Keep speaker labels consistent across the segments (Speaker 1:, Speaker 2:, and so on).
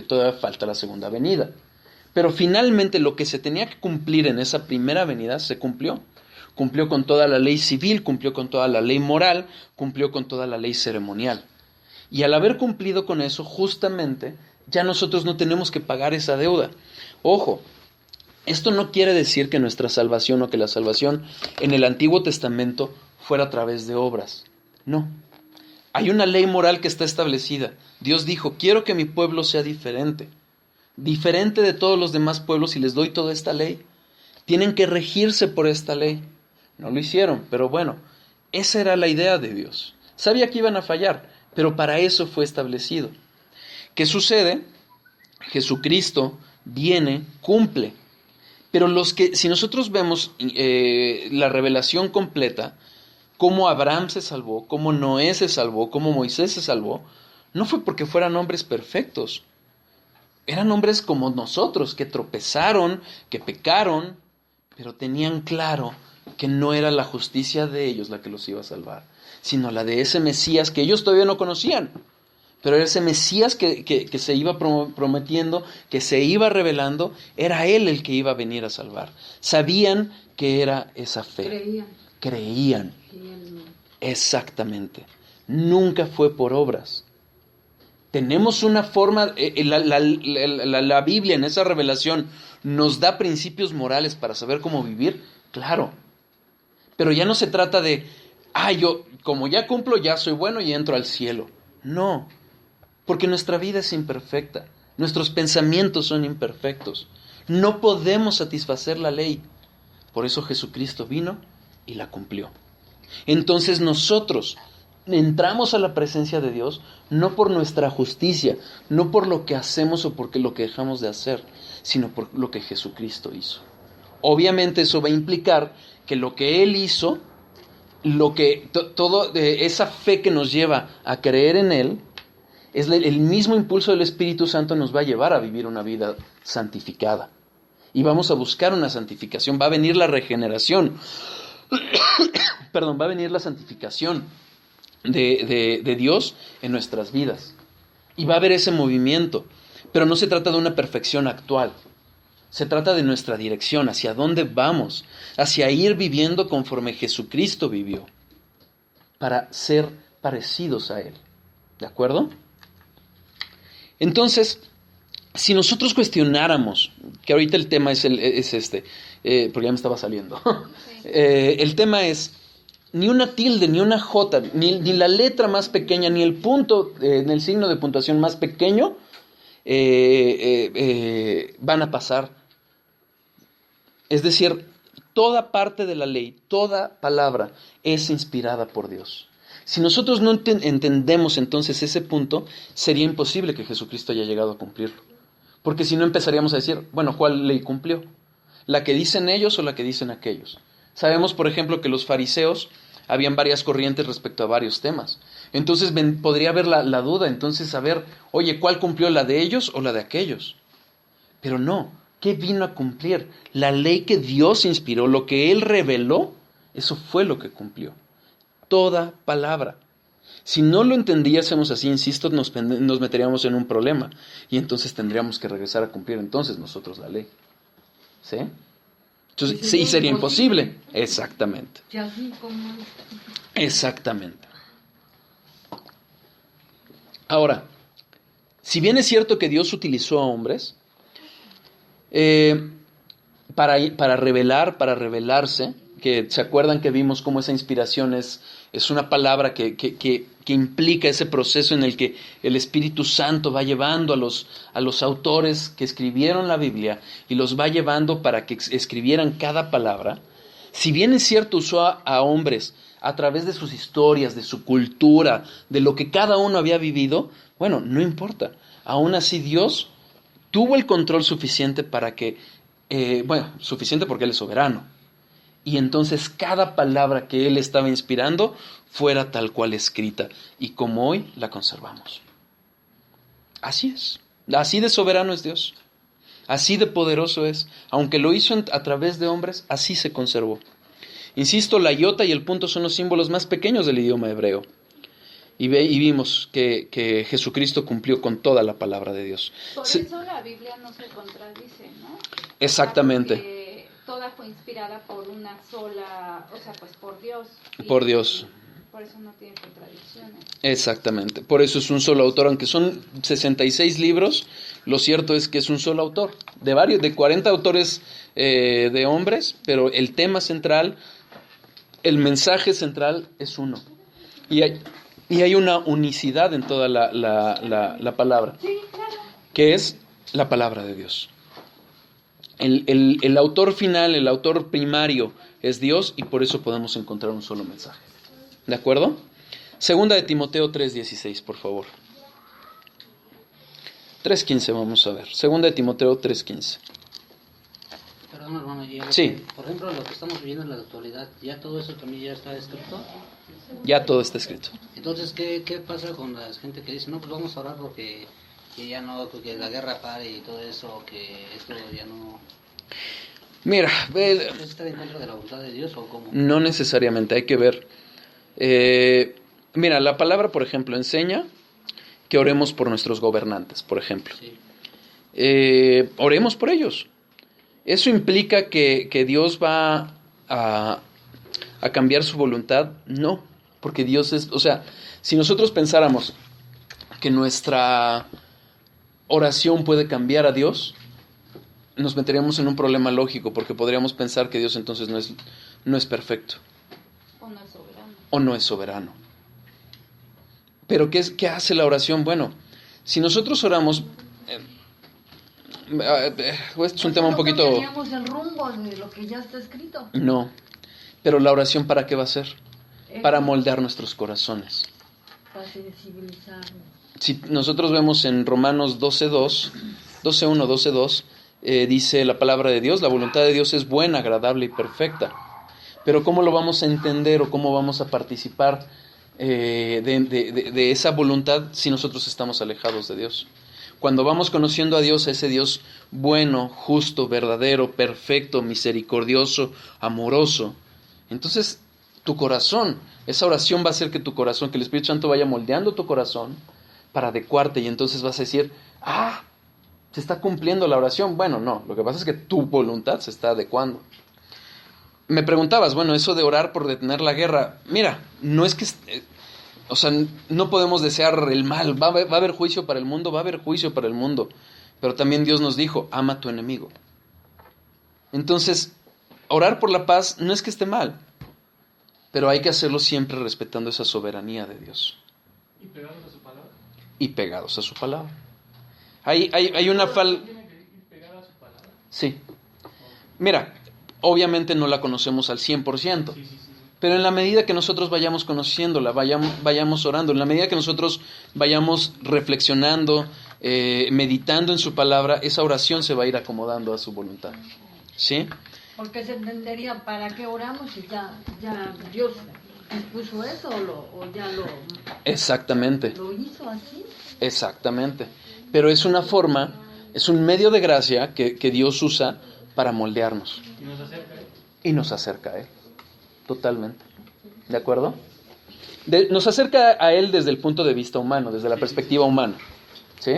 Speaker 1: todavía falta la segunda venida. Pero finalmente lo que se tenía que cumplir en esa primera venida se cumplió. Cumplió con toda la ley civil, cumplió con toda la ley moral, cumplió con toda la ley ceremonial. Y al haber cumplido con eso, justamente, ya nosotros no tenemos que pagar esa deuda. Ojo, esto no quiere decir que nuestra salvación o que la salvación en el Antiguo Testamento fuera a través de obras. No. Hay una ley moral que está establecida. Dios dijo, quiero que mi pueblo sea diferente de todos los demás pueblos y les doy toda esta ley. Tienen que regirse por esta ley. No lo hicieron, pero bueno, esa era la idea de Dios. Sabía que iban a fallar, pero para eso fue establecido. ¿Qué sucede? Jesucristo viene, cumple. Pero si nosotros vemos la revelación completa, cómo Abraham se salvó, cómo Noé se salvó, cómo Moisés se salvó, no fue porque fueran hombres perfectos. Eran hombres como nosotros, que tropezaron, que pecaron, pero tenían claro que no era la justicia de ellos la que los iba a salvar, sino la de ese Mesías que ellos todavía no conocían. Pero ese Mesías que se iba prometiendo, que se iba revelando, era Él el que iba a venir a salvar. Sabían que era esa fe. Creían. Exactamente. Nunca fue por obras. Tenemos una forma, la Biblia en esa revelación nos da principios morales para saber cómo vivir, claro. Pero ya no se trata de, yo como ya cumplo, ya soy bueno y entro al cielo. No, porque nuestra vida es imperfecta, nuestros pensamientos son imperfectos. No podemos satisfacer la ley. Por eso Jesucristo vino y la cumplió. Entonces nosotros entramos a la presencia de Dios no por nuestra justicia, no por lo que hacemos o por lo que dejamos de hacer, sino por lo que Jesucristo hizo. Obviamente eso va a implicar que lo que Él hizo, todo esa fe que nos lleva a creer en Él, es el mismo impulso del Espíritu Santo nos va a llevar a vivir una vida santificada. Y vamos a buscar una santificación, va a venir la regeneración, va a venir la santificación de Dios en nuestras vidas. Y va a haber ese movimiento, pero no se trata de una perfección actual. Se trata de nuestra dirección, hacia dónde vamos, hacia ir viviendo conforme Jesucristo vivió, para ser parecidos a Él. ¿De acuerdo? Entonces, si nosotros cuestionáramos, que ahorita el tema es este, porque ya me estaba saliendo, el tema es, ni una tilde, ni una jota, ni la letra más pequeña, ni el punto, en el signo de puntuación más pequeño, van a pasar. Es decir, toda parte de la ley, toda palabra es inspirada por Dios. Si nosotros no entendemos entonces ese punto, sería imposible que Jesucristo haya llegado a cumplirlo. Porque si no empezaríamos a decir, bueno, ¿cuál ley cumplió? ¿La que dicen ellos o la que dicen aquellos? Sabemos, por ejemplo, que los fariseos habían varias corrientes respecto a varios temas. Entonces podría haber la duda, entonces saber, oye, ¿cuál cumplió, la de ellos o la de aquellos? Pero no, ¿qué vino a cumplir? La ley que Dios inspiró, lo que Él reveló, eso fue lo que cumplió. Toda palabra. Si no lo entendiésemos así, insisto, nos meteríamos en un problema. Y entonces tendríamos que regresar a cumplir entonces nosotros la ley. ¿Sí? Entonces, sí, sería imposible. Exactamente. Exactamente. Ahora, si bien es cierto que Dios utilizó a hombres para revelar, para revelarse, que se acuerdan que vimos cómo esa inspiración es una palabra que implica ese proceso en el que el Espíritu Santo va llevando a los autores que escribieron la Biblia y los va llevando para que escribieran cada palabra. Si bien es cierto, usó a hombres a través de sus historias, de su cultura, de lo que cada uno había vivido, bueno, no importa. Aún así Dios tuvo el control suficiente para que, suficiente porque Él es soberano. Y entonces cada palabra que Él estaba inspirando fuera tal cual escrita. Y como hoy la conservamos. Así es. Así de soberano es Dios. Así de poderoso es. Aunque lo hizo a través de hombres, así se conservó. Insisto, la iota y el punto son los símbolos más pequeños del idioma hebreo. y vimos que Jesucristo cumplió con toda la palabra de Dios.
Speaker 2: Por eso la Biblia no se contradice, ¿no?
Speaker 1: Exactamente.
Speaker 2: Porque toda fue inspirada por una sola, o sea, pues por Dios.
Speaker 1: Por Dios.
Speaker 2: Por eso no tiene contradicciones.
Speaker 1: Exactamente. Por eso es un solo autor, aunque son 66 libros, lo cierto es que es un solo autor. De 40 autores de hombres, pero el tema central, el mensaje central es uno. Y hay una unicidad en toda la palabra,
Speaker 2: Sí, claro.
Speaker 1: que es la palabra de Dios. El autor final, el autor primario es Dios, y por eso podemos encontrar un solo mensaje. ¿De acuerdo? Segunda de Timoteo 3:16, por favor. 3:15 vamos a ver. Segunda de Timoteo 3:15.
Speaker 3: Perdón, hermano,
Speaker 1: Sí.
Speaker 3: Por ejemplo, lo que estamos viviendo en la actualidad, ¿ya todo eso también ya está escrito?
Speaker 1: Ya todo está escrito.
Speaker 3: Entonces, ¿qué pasa con la gente que dice, no, pues vamos a orar porque que ya no, que la guerra pare y todo eso, que esto ya no...
Speaker 1: Mira,
Speaker 3: ¿Es estar en contra de la voluntad de Dios o cómo?
Speaker 1: no necesariamente, hay que ver. Mira, la palabra, por ejemplo, enseña que oremos por nuestros gobernantes, por ejemplo.
Speaker 3: Sí.
Speaker 1: Oremos por ellos. ¿Eso implica que Dios va a cambiar su voluntad? No, porque Dios es... O sea, si nosotros pensáramos que nuestra oración puede cambiar a Dios, nos meteríamos en un problema lógico, porque podríamos pensar que Dios entonces no es perfecto.
Speaker 2: O no es soberano.
Speaker 1: O no es soberano. Pero ¿qué hace la oración? Bueno, si nosotros oramos... es un tema un poquito...
Speaker 4: cambiaríamos el rumbo de lo que ya está escrito.
Speaker 1: No, pero la oración ¿para qué va a ser? Para moldear nuestros corazones.
Speaker 4: Para sensibilizarnos.
Speaker 1: Si nosotros vemos en Romanos 12:2, 12:2, dice la palabra de Dios, la voluntad de Dios es buena, agradable y perfecta. Pero ¿cómo lo vamos a entender o cómo vamos a participar de esa voluntad si nosotros estamos alejados de Dios? Cuando vamos conociendo a Dios, a ese Dios bueno, justo, verdadero, perfecto, misericordioso, amoroso, entonces tu corazón, esa oración va a hacer que tu corazón, que el Espíritu Santo vaya moldeando tu corazón para adecuarte, y entonces vas a decir, se está cumpliendo la oración. Bueno, no, lo que pasa es que tu voluntad se está adecuando. Me preguntabas, bueno, eso de orar por detener la guerra, mira, no es que... no podemos desear el mal. Va a haber juicio para el mundo, va a haber juicio para el mundo. Pero también Dios nos dijo, ama a tu enemigo. Entonces, orar por la paz no es que esté mal, pero hay que hacerlo siempre respetando esa soberanía de Dios.
Speaker 5: ¿Y pegados a su palabra?
Speaker 1: Y pegados a su palabra. Hay una falta...
Speaker 5: ¿Tiene que ir pegada a su palabra?
Speaker 1: Sí. Mira, obviamente no la conocemos al 100%.
Speaker 5: Sí.
Speaker 1: Pero en la medida que nosotros vayamos conociéndola, vayamos orando, en la medida que nosotros vayamos reflexionando, meditando en su palabra, esa oración se va a ir acomodando a su voluntad. ¿Sí?
Speaker 4: Porque se entendería para qué oramos si ya Dios dispuso eso o ya
Speaker 1: Exactamente.
Speaker 4: lo hizo así.
Speaker 1: Exactamente. Pero es una forma, es un medio de gracia que Dios usa para moldearnos.
Speaker 5: ¿Y nos acerca a él?
Speaker 1: Y nos acerca a Él. Totalmente. ¿De acuerdo? Nos acerca a Él desde el punto de vista humano, desde la perspectiva humana. ¿Sí?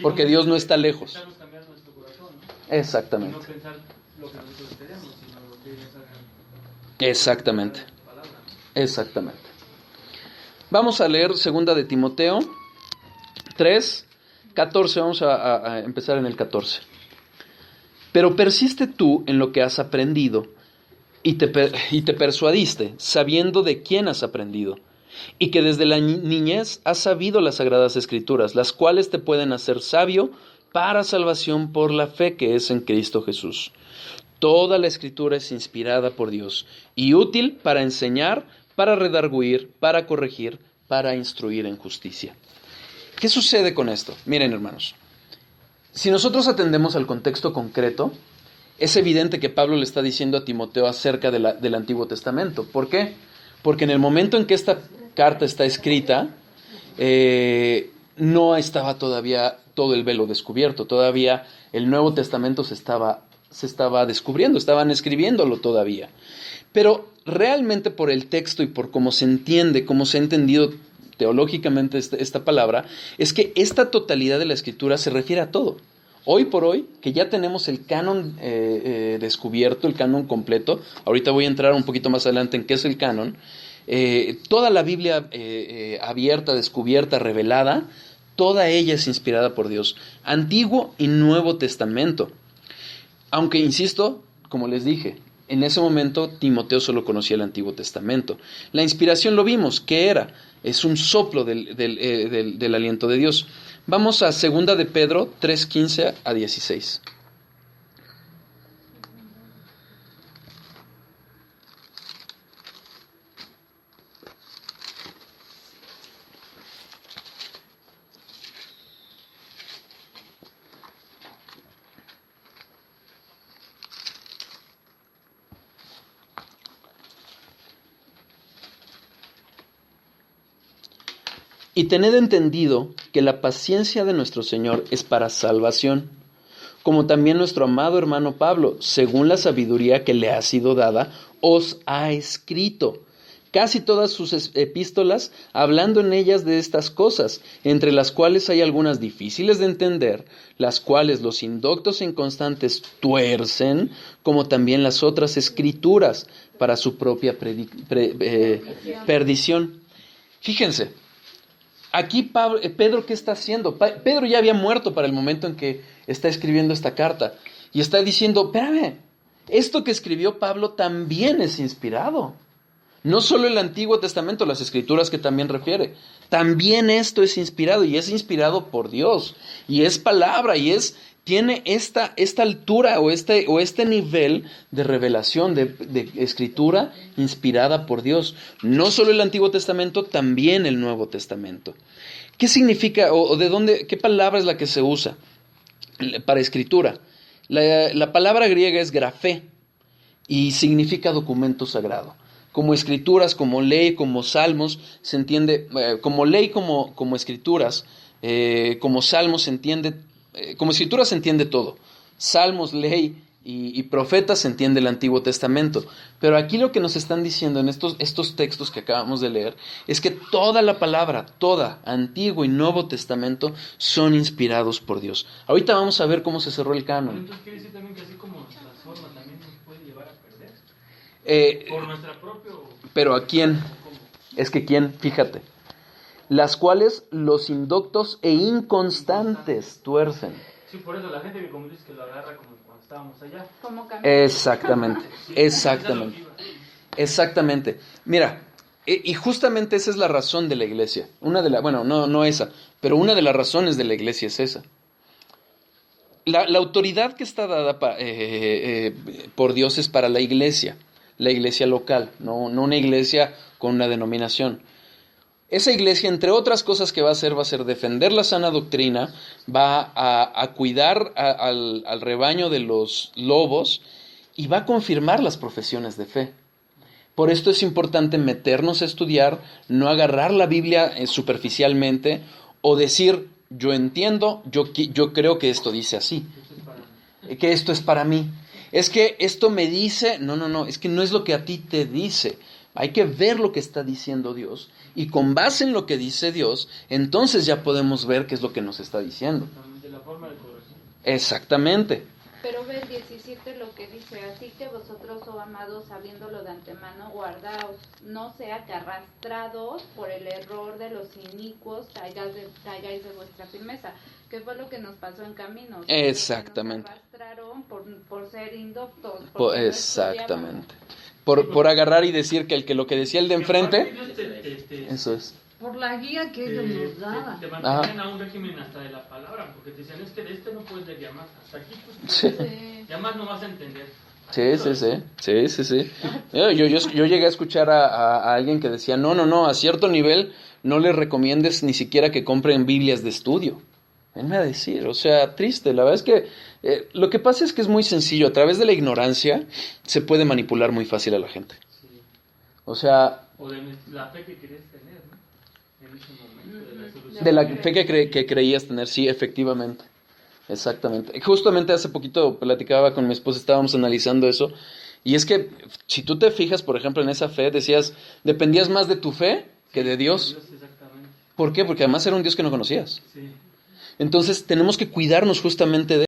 Speaker 1: Porque Dios no está lejos.
Speaker 5: Necesitamos cambiar nuestro corazón, ¿no?
Speaker 1: Exactamente.
Speaker 5: Y no pensar lo que nosotros queremos, sino lo que ellos hagan.
Speaker 1: Exactamente.
Speaker 5: Palabra.
Speaker 1: Exactamente. Vamos a leer 2 de Timoteo 3:14. Vamos a empezar en el 14. Pero persiste tú en lo que has aprendido y te persuadiste, sabiendo de quién has aprendido, y que desde la niñez has sabido las sagradas escrituras, las cuales te pueden hacer sabio para salvación por la fe que es en Cristo Jesús. Toda la escritura es inspirada por Dios y útil para enseñar, para redarguir, para corregir, para instruir en justicia. ¿Qué sucede con esto? Miren, hermanos, si nosotros atendemos al contexto concreto, es evidente que Pablo le está diciendo a Timoteo acerca del Antiguo Testamento. ¿Por qué? Porque en el momento en que esta carta está escrita, no estaba todavía todo el velo descubierto. Todavía el Nuevo Testamento se estaba descubriendo, estaban escribiéndolo todavía. Pero realmente por el texto y por cómo se entiende, cómo se ha entendido teológicamente esta palabra, es que esta totalidad de la Escritura se refiere a todo. Hoy por hoy, que ya tenemos el canon descubierto, el canon completo, ahorita voy a entrar un poquito más adelante en qué es el canon, toda la Biblia abierta, descubierta, revelada, toda ella es inspirada por Dios, Antiguo y Nuevo Testamento. Aunque, insisto, como les dije, en ese momento Timoteo solo conocía el Antiguo Testamento. La inspiración lo vimos, ¿qué era? Es un soplo del aliento de Dios. Vamos a 2 de Pedro 3:15 a 16. Y tened entendido que la paciencia de nuestro Señor es para salvación, como también nuestro amado hermano Pablo, según la sabiduría que le ha sido dada, os ha escrito casi todas sus epístolas, hablando en ellas de estas cosas, entre las cuales hay algunas difíciles de entender, las cuales los indoctos e inconstantes tuercen, como también las otras escrituras, para su propia perdición. Fíjense. Aquí Pedro, ¿qué está haciendo? Pedro ya había muerto para el momento en que está escribiendo esta carta. Y está diciendo, espérame, esto que escribió Pablo también es inspirado. No solo el Antiguo Testamento, las Escrituras que también refiere. También esto es inspirado y es inspirado por Dios. Y es palabra y tiene esta altura o este nivel de revelación, de escritura inspirada por Dios. No solo el Antiguo Testamento, también el Nuevo Testamento. ¿Qué significa o de dónde, qué palabra es la que se usa para escritura? La palabra griega es grafé y significa documento sagrado. Como escrituras, como ley, como salmos, se entiende, como ley, como escrituras, como salmos se entiende. Como escritura se entiende todo. Salmos, ley y profetas se entiende el Antiguo Testamento. Pero aquí lo que nos están diciendo en estos textos que acabamos de leer es que toda la palabra, toda, Antiguo y Nuevo Testamento, son inspirados por Dios. Ahorita vamos a ver cómo se cerró el canon.
Speaker 5: Entonces quiere decir también que así como las formas también nos puede llevar a perder. Por nuestra propia...
Speaker 1: Pero ¿a quién?
Speaker 5: ¿Cómo?
Speaker 1: Es que ¿quién? Fíjate. Las cuales los indoctos e inconstantes tuercen.
Speaker 5: Sí, por eso la gente que como dice que lo agarra como cuando estábamos allá.
Speaker 2: Como
Speaker 1: Exactamente. Mira, y justamente esa es la razón de la iglesia. No esa, pero una de las razones de la iglesia es esa. La autoridad que está dada por Dios es para la iglesia local, no una iglesia con una denominación. Esa iglesia, entre otras cosas que va a hacer defender la sana doctrina, va a cuidar al rebaño de los lobos y va a confirmar las profesiones de fe. Por esto es importante meternos a estudiar, no agarrar la Biblia superficialmente o decir, yo entiendo, yo creo que esto dice así, que esto es para mí. Es que esto me dice, no, es que no es lo que a ti te dice. Hay que ver lo que está diciendo Dios y con base en lo que dice Dios, entonces ya podemos ver qué es lo que nos está diciendo.
Speaker 5: De la forma de corrección.
Speaker 1: Exactamente.
Speaker 2: Pero ve el 17 lo que dice, así que vosotros, oh amados, sabiéndolo de antemano, guardaos, no sea que arrastrados por el error de los inicuos caigáis de vuestra firmeza. ¿Qué fue lo que nos pasó en Caminos?
Speaker 1: Exactamente.
Speaker 2: Nos arrastraron por ser indoctos.
Speaker 1: Exactamente. Por agarrar y decir que lo que decía el de enfrente, eso es.
Speaker 4: Por la guía que ellos nos daban.
Speaker 5: Te mantenían a un régimen hasta de la palabra, porque te decían, es que de no puedes leer más, hasta aquí pues
Speaker 1: Sí.
Speaker 5: ya más no vas a entender.
Speaker 1: Sí. Yo llegué a escuchar a alguien que decía, no, a cierto nivel no les recomiendes ni siquiera que compren Biblias de estudio. Venme a decir, o sea, triste, la verdad es que lo que pasa es que es muy sencillo, a través de la ignorancia se puede manipular muy fácil a la gente.
Speaker 5: Sí.
Speaker 1: O sea...
Speaker 5: O de la fe que querías tener, ¿no? En ese momento, de la solución.
Speaker 1: De la fe que creías tener, sí, efectivamente. Exactamente. Justamente hace poquito platicaba con mi esposa, estábamos analizando eso, y es que si tú te fijas, por ejemplo, en esa fe, decías, dependías más de tu fe que de Dios.
Speaker 5: Exactamente.
Speaker 1: ¿Por qué? Porque además era un Dios que no conocías.
Speaker 5: Sí.
Speaker 1: Entonces tenemos que cuidarnos justamente de